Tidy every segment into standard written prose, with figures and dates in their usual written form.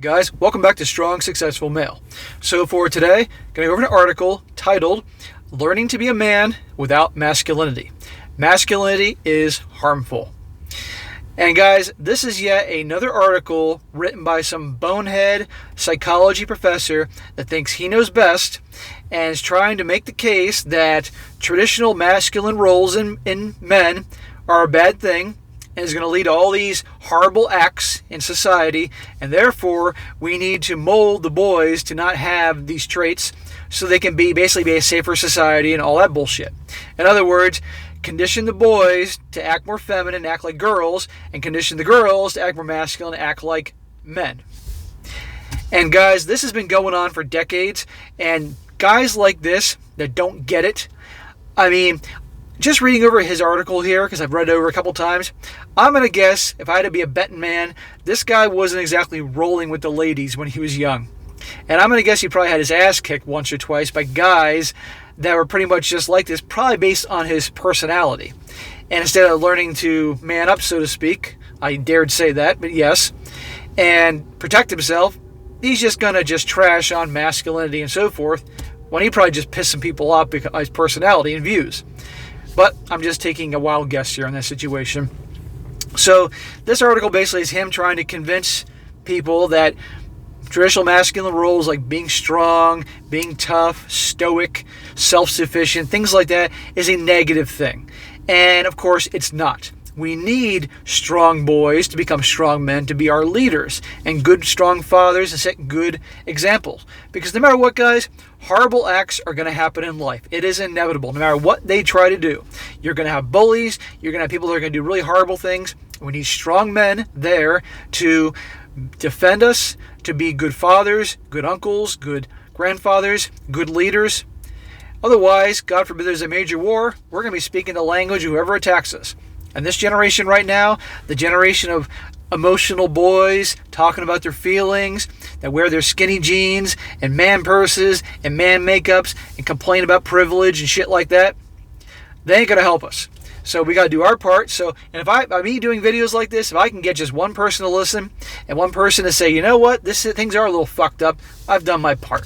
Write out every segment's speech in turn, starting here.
Guys, welcome back to Strong Successful Male. So for today, going to go over an article titled Learning to be a Man Without Masculinity. Masculinity is harmful. And guys, this is yet another article written by some bonehead psychology professor that thinks he knows best and is trying to make the case that traditional masculine roles in men are a bad thing and is going to lead to all these horrible acts in society, and therefore we need to mold the boys to not have these traits so they can basically be a safer society and all that bullshit. In other words, condition the boys to act more feminine, act like girls, and condition the girls to act more masculine, act like men. And guys, this has been going on for decades, and guys like this that don't get it, I mean, just reading over his article here, because I've read it over a couple times, I'm going to guess, if I had to be a betting man, this guy wasn't exactly rolling with the ladies when he was young. And I'm going to guess he probably had his ass kicked once or twice by guys that were pretty much just like this, probably based on his personality. And instead of learning to man up, so to speak, I dared say that, but yes, and protect himself, he's just going to just trash on masculinity and so forth, when he probably just pissed some people off because of his personality and views. But I'm just taking a wild guess here on that situation. So this article basically is him trying to convince people that traditional masculine roles like being strong, being tough, stoic, self-sufficient, things like that is a negative thing. And of course it's not. We need strong boys to become strong men to be our leaders and good strong fathers and set good examples. Because no matter what, guys, horrible acts are going to happen in life. It is inevitable. No matter what they try to do, you're going to have bullies. You're going to have people that are going to do really horrible things. We need strong men there to defend us, to be good fathers, good uncles, good grandfathers, good leaders. Otherwise, God forbid there's a major war, we're going to be speaking the language of whoever attacks us. And this generation right now, the generation of emotional boys talking about their feelings, that wear their skinny jeans and man purses and man makeups and complain about privilege and shit like that, they ain't going to help us. So we got to do our part. So, and if by me doing videos like this, if I can get just one person to listen and one person to say, you know what, things are a little fucked up, I've done my part.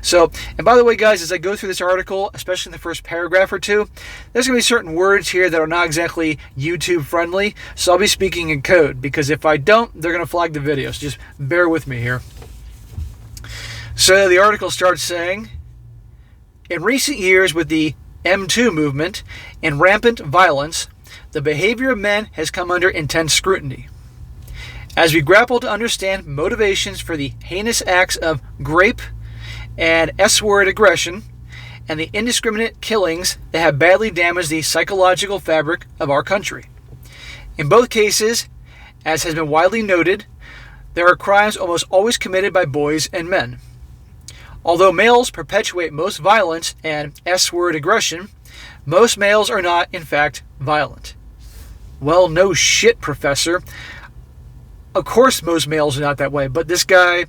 So, and by the way, guys, as I go through this article, especially in the first paragraph or two, there's going to be certain words here that are not exactly YouTube friendly. So I'll be speaking in code, because if I don't, they're going to flag the video. So just bear with me here. So the article starts saying, in recent years with the M2 movement and rampant violence, the behavior of men has come under intense scrutiny. As we grapple to understand motivations for the heinous acts of grape and S-word aggression and the indiscriminate killings that have badly damaged the psychological fabric of our country. In both cases, as has been widely noted, there are crimes almost always committed by boys and men. Although males perpetuate most violence and S-word aggression, most males are not, in fact, violent. Well, no shit, Professor. Of course most males are not that way, but this guy,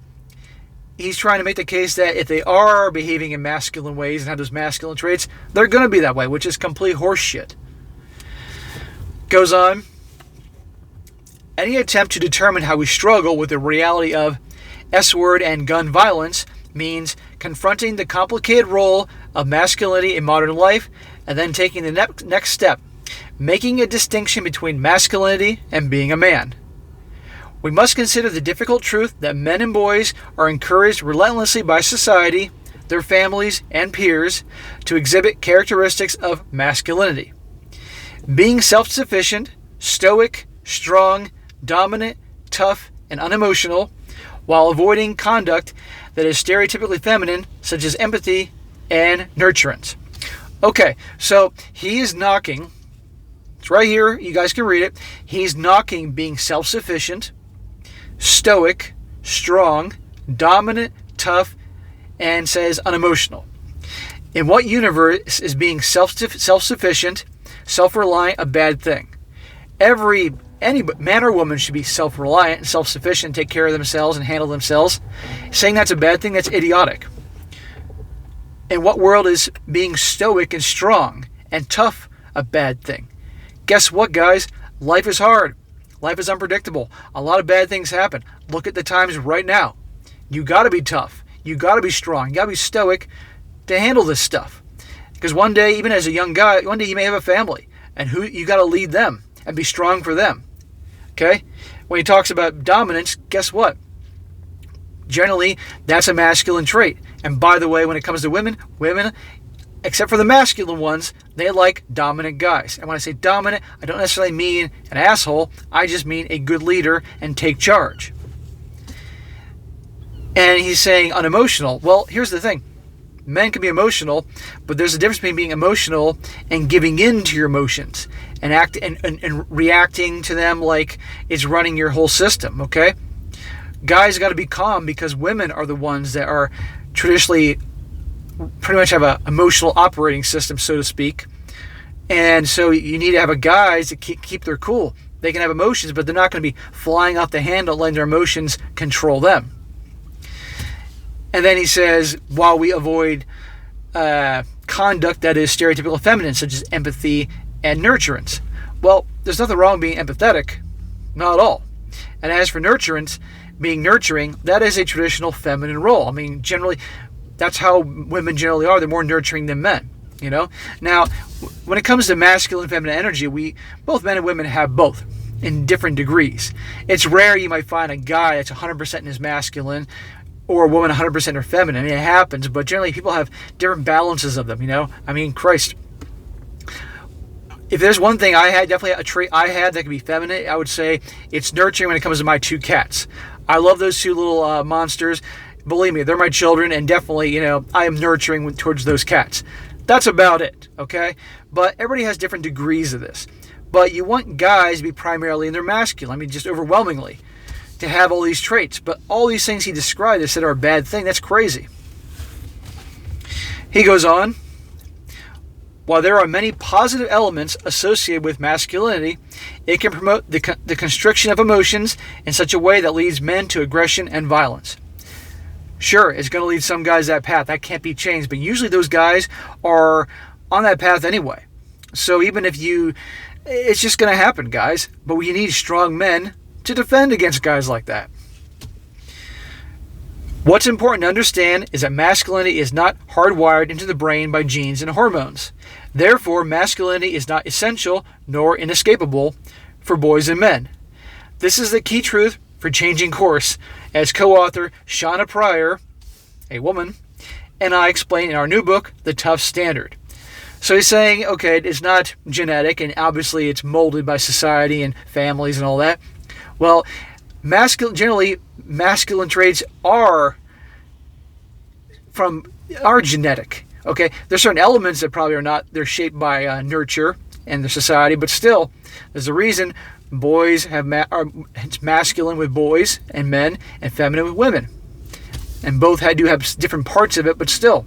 he's trying to make the case that if they are behaving in masculine ways and have those masculine traits, they're going to be that way, which is complete horseshit. Goes on, any attempt to determine how we struggle with the reality of S-word and gun violence means confronting the complicated role of masculinity in modern life and then taking the next step, making a distinction between masculinity and being a man. We must consider the difficult truth that men and boys are encouraged relentlessly by society, their families, and peers to exhibit characteristics of masculinity. Being self-sufficient, stoic, strong, dominant, tough, and unemotional, while avoiding conduct that is stereotypically feminine, such as empathy and nurturance. Okay, so he is knocking, it's right here, you guys can read it, he's knocking being self-sufficient, stoic, strong, dominant, tough, and says unemotional. In what universe is being self-sufficient, self-reliant a bad thing? Any man or woman should be self-reliant and self-sufficient, take care of themselves and handle themselves. Saying that's a bad thing, that's idiotic. In what world is being stoic and strong and tough a bad thing? Guess what, guys? Life is hard. Life is unpredictable. A lot of bad things happen. Look at the times right now. You got to be tough. You got to be strong. You got to be stoic to handle this stuff. Because one day, even as a young guy, one day you may have a family, and you got to lead them and be strong for them. Okay? When he talks about dominance, guess what? Generally, that's a masculine trait. And by the way, when it comes to women, except for the masculine ones, they like dominant guys. And when I say dominant, I don't necessarily mean an asshole. I just mean a good leader and take charge. And he's saying unemotional. Well, here's the thing. Men can be emotional, but there's a difference between being emotional and giving in to your emotions and reacting to them like it's running your whole system, okay? Guys got to be calm because women are the ones that are traditionally pretty much have an emotional operating system, so to speak. And so you need to have a guys that keep their cool. They can have emotions, but they're not going to be flying off the handle, letting their emotions control them. And then he says, while we avoid conduct that is stereotypical feminine, such as empathy and nurturance. Well, there's nothing wrong being empathetic. Not at all. And as for nurturance, being nurturing, that is a traditional feminine role. I mean, generally, that's how women generally are. They're more nurturing than men, you know? Now, when it comes to masculine and feminine energy, both men and women have both in different degrees. It's rare you might find a guy that's 100% in his masculine or a woman 100% are feminine. I mean, it happens, but generally people have different balances of them, you know? I mean, Christ. If there's one thing I had, definitely a trait I had that could be feminine, I would say it's nurturing when it comes to my two cats. I love those two little monsters. Believe me, they're my children, and definitely, you know, I am nurturing towards those cats. That's about it, okay? But everybody has different degrees of this. But you want guys to be primarily in their masculine. I mean, just overwhelmingly, to have all these traits. But all these things he described that said are a bad thing, that's crazy. He goes on, while there are many positive elements associated with masculinity, it can promote the constriction of emotions in such a way that leads men to aggression and violence. Sure, it's going to lead some guys that path. That can't be changed. But usually those guys are on that path anyway. So even if it's just going to happen, guys. But we need strong men to defend against guys like that. What's important to understand is that masculinity is not hardwired into the brain by genes and hormones. Therefore, masculinity is not essential nor inescapable for boys and men. This is the key truth for changing course, as co-author Shauna Pryor, a woman, and I explain in our new book, The Tough Standard. So he's saying, okay, it's not genetic, and obviously it's molded by society and families and all that. Well, generally, masculine traits are genetic. Okay, there's certain elements that probably are not. They're shaped by nurture and the society, but still, there's a reason boys have it's masculine with boys and men, and feminine with women, and both do have different parts of it, but still.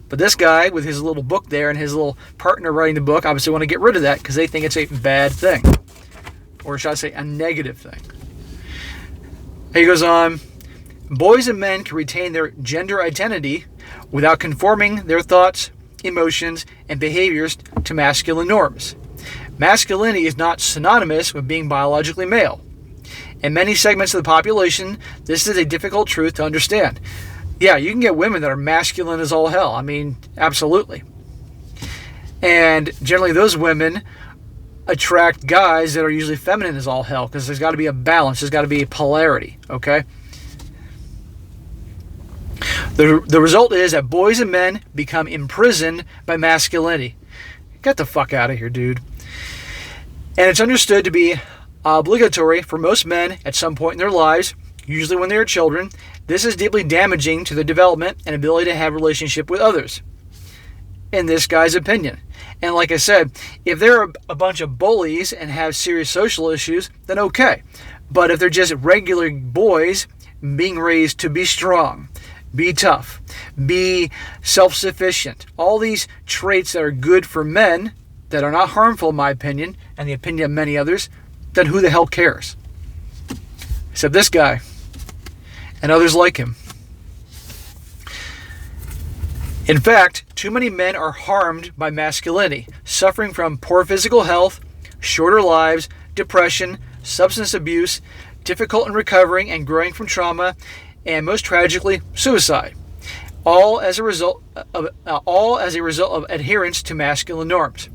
But this guy with his little book there and his little partner writing the book obviously want to get rid of that because they think it's a bad thing. Or should I say a negative thing. He goes on, boys and men can retain their gender identity without conforming their thoughts, emotions, and behaviors to masculine norms. Masculinity is not synonymous with being biologically male. In many segments of the population, this is a difficult truth to understand. Yeah, you can get women that are masculine as all hell. I mean, absolutely. And generally those women attract guys that are usually feminine as all hell because there's got to be a balance. There's got to be a polarity, okay? The result is that boys and men become imprisoned by masculinity. Get the fuck out of here, dude. And it's understood to be obligatory for most men at some point in their lives, usually when they are children. This is deeply damaging to their development and ability to have a relationship with others, in this guy's opinion. And like I said, if they're a bunch of bullies and have serious social issues, then okay. But if they're just regular boys being raised to be strong, be tough, be self-sufficient, all these traits that are good for men, that are not harmful in my opinion, and the opinion of many others, then who the hell cares? Except this guy and others like him. In fact, too many men are harmed by masculinity, suffering from poor physical health, shorter lives, depression, substance abuse, difficult in recovering and growing from trauma, and most tragically, suicide. All as a result of adherence to masculine norms.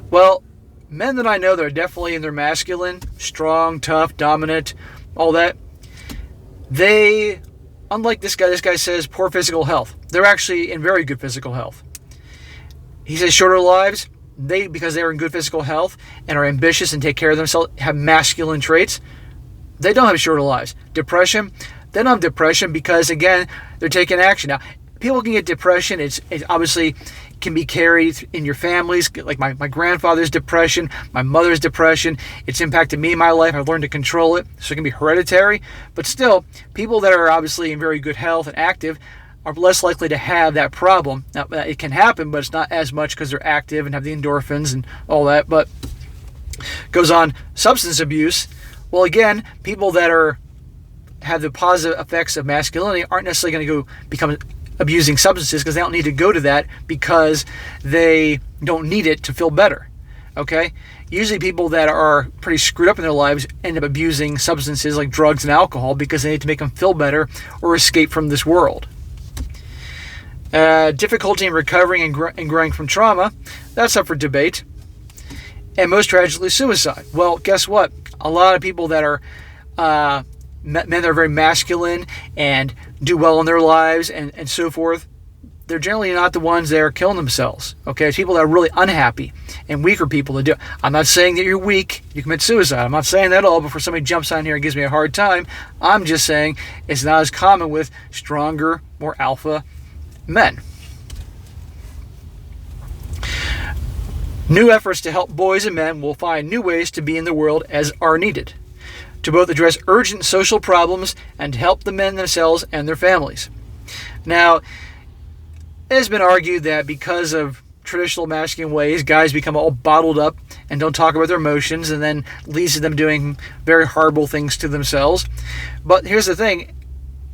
Well, men that I know that are definitely in their masculine, strong, tough, dominant, all that, they, unlike this guy says poor physical health. They're actually in very good physical health. He says shorter lives, because they're in good physical health and are ambitious and take care of themselves, have masculine traits, they don't have shorter lives. Depression, they don't have depression because, again, they're taking action. Now, people can get depression. It's obviously can be carried in your families. Like my grandfather's depression, my mother's depression. It's impacted me in my life. I've learned to control it. So it can be hereditary. But still, people that are obviously in very good health and active are less likely to have that problem. Now, it can happen, but it's not as much because they're active and have the endorphins and all that. But goes on, substance abuse. Well, again, people that have the positive effects of masculinity aren't necessarily going to go become abusing substances because they don't need to go to that because they don't need it to feel better. Okay? Usually people that are pretty screwed up in their lives end up abusing substances like drugs and alcohol because they need to make them feel better or escape from this world. Difficulty in recovering and growing from trauma, that's up for debate. And most tragically, suicide. Well, guess what? A lot of people that are men that are very masculine and do well in their lives and so forth, they're generally not the ones that are killing themselves. Okay, it's people that are really unhappy and weaker people that do it. I'm not saying that you're weak, you commit suicide. I'm not saying that at all. Before somebody jumps on here and gives me a hard time, I'm just saying it's not as common with stronger, more alpha men. New efforts to help boys and men will find new ways to be in the world as are needed, to both address urgent social problems and to help the men themselves and their families. Now, it has been argued that because of traditional masculine ways, guys become all bottled up and don't talk about their emotions, and then leads to them doing very horrible things to themselves. But here's the thing.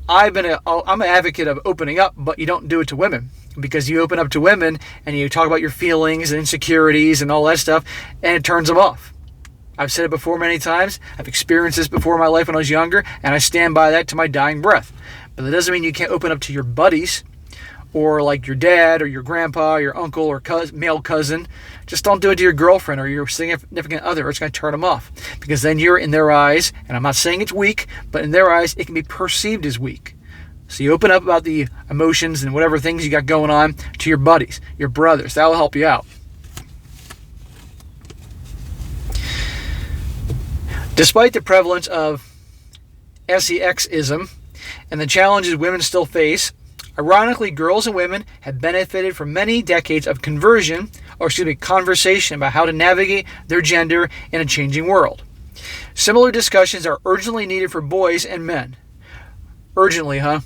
I'm an advocate of opening up, but you don't do it to women. Because you open up to women and you talk about your feelings and insecurities and all that stuff, and it turns them off. I've said it before many times. I've experienced this before in my life when I was younger, and I stand by that to my dying breath. But that doesn't mean you can't open up to your buddies, or like your dad, or your grandpa, or your uncle, or male cousin. Just don't do it to your girlfriend or your significant other, or it's going to turn them off. Because then you're in their eyes, and I'm not saying it's weak, but in their eyes, it can be perceived as weak. So you open up about the emotions and whatever things you got going on to your buddies, your brothers. That will help you out. Despite the prevalence of sexism and the challenges women still face, ironically, girls and women have benefited from many decades of conversation about how to navigate their gender in a changing world. Similar discussions are urgently needed for boys and men. Urgently, huh?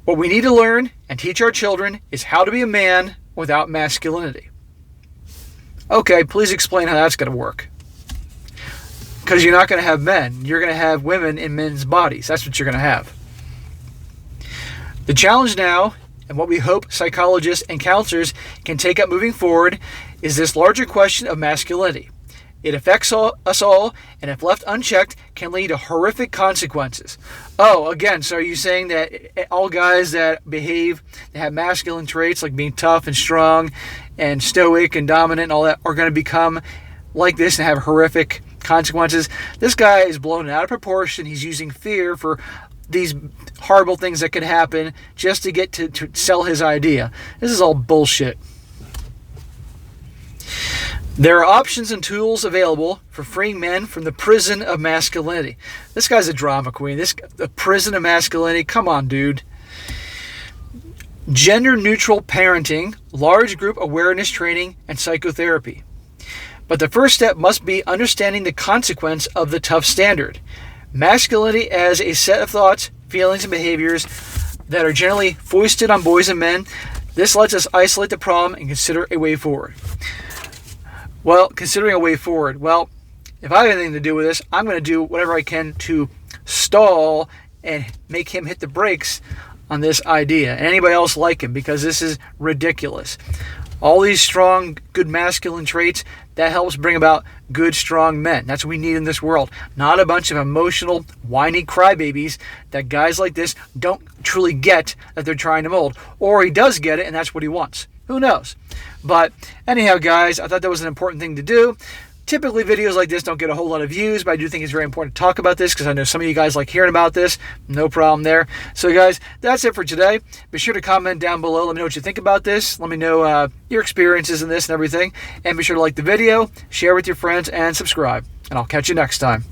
What we need to learn and teach our children is how to be a man without masculinity. Okay, please explain how that's going to work. Because you're not going to have men. You're going to have women in men's bodies. That's what you're going to have. The challenge now, and what we hope psychologists and counselors can take up moving forward, is this larger question of masculinity. It affects us all, and if left unchecked, can lead to horrific consequences. Oh, again, so are you saying that all guys that have masculine traits, like being tough and strong and stoic and dominant and all that, are going to become like this and have horrific consequences? This guy is blown out of proportion. He's using fear for these horrible things that could happen just to get to sell his idea. This is all bullshit. There are options and tools available for freeing men from the prison of masculinity. This guy's a drama queen. The prison of masculinity. Come on, dude. Gender-neutral parenting, large group awareness training, and psychotherapy. But the first step must be understanding the consequence of the tough standard. Masculinity as a set of thoughts, feelings, and behaviors that are generally foisted on boys and men. This lets us isolate the problem and consider a way forward. Well, considering a way forward, well, if I have anything to do with this, I'm going to do whatever I can to stall and make him hit the brakes on this idea, and anybody else like him, because this is ridiculous. All these strong, good masculine traits, that helps bring about good, strong men. That's what we need in this world. Not a bunch of emotional, whiny crybabies that guys like this don't truly get that they're trying to mold. Or he does get it and that's what he wants. Who knows? But anyhow, guys, I thought that was an important thing to do. Typically, videos like this don't get a whole lot of views, but I do think it's very important to talk about this because I know some of you guys like hearing about this. No problem there. So, guys, that's it for today. Be sure to comment down below. Let me know what you think about this. Let me know your experiences in this and everything. And be sure to like the video, share with your friends, and subscribe. And I'll catch you next time.